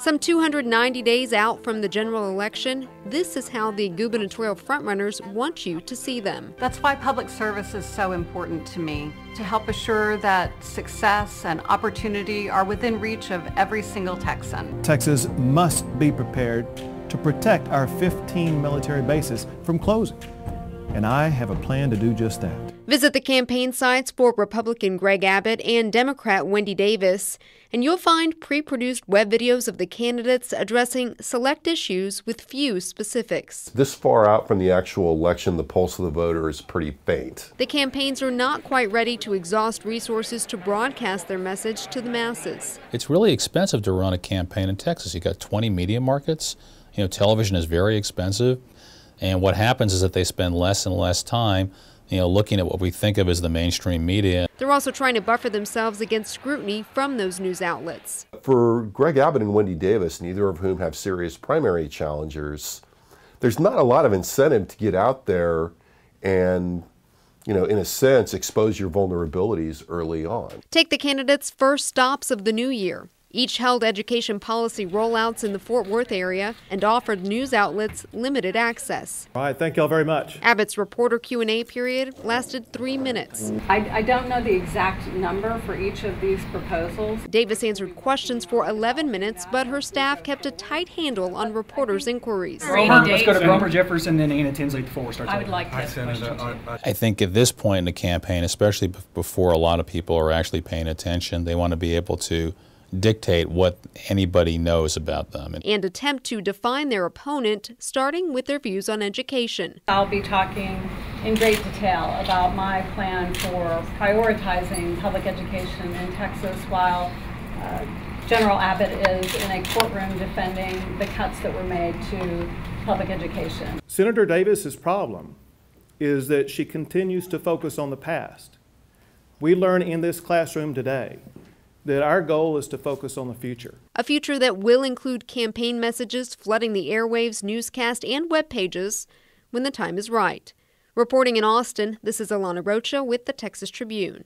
Some 290 days out from the general election, this is how the gubernatorial frontrunners want you to see them. That's why public service is so important to me, to help assure that success and opportunity are within reach of every single Texan. Texas must be prepared to protect our 15 military bases from closing, and I have a plan to do just that. Visit the campaign sites for Republican Greg Abbott and Democrat Wendy Davis, and you'll find pre-produced web videos of the candidates addressing select issues with few specifics. This far out from the actual election, the pulse of the voter is pretty faint. The campaigns are not quite ready to exhaust resources to broadcast their message to the masses. It's really expensive to run a campaign in Texas. You've got 20 media markets. You know, television is very expensive. And what happens is that they spend less and less time, looking at what we think of as the mainstream media. They're also trying to buffer themselves against scrutiny from those news outlets. For Greg Abbott and Wendy Davis, neither of whom have serious primary challengers, there's not a lot of incentive to get out there and, in a sense, expose your vulnerabilities early on. Take the candidates' first stops of the new year. Each held education policy rollouts in the Fort Worth area and offered news outlets limited access. All right, thank y'all very much. Abbott's reporter Q&A period lasted 3 minutes. I don't know the exact number for each of these proposals. Davis answered questions for 11 minutes, but her staff kept a tight handle on reporters' inquiries. Let's go to Gromer, Jefferson, and Anna Tinsley before we start. I would like to. I think at this point in the campaign, especially before a lot of people are actually paying attention, they want to be able to dictate what anybody knows about them. And attempt to define their opponent, starting with their views on education. I'll be talking in great detail about my plan for prioritizing public education in Texas while General Abbott is in a courtroom defending the cuts that were made to public education. Senator Davis's problem is that she continues to focus on the past. We learn in this classroom today that our goal is to focus on the future. A future that will include campaign messages flooding the airwaves, newscast, and web pages when the time is right. Reporting in Austin, this is Alana Rocha with the Texas Tribune.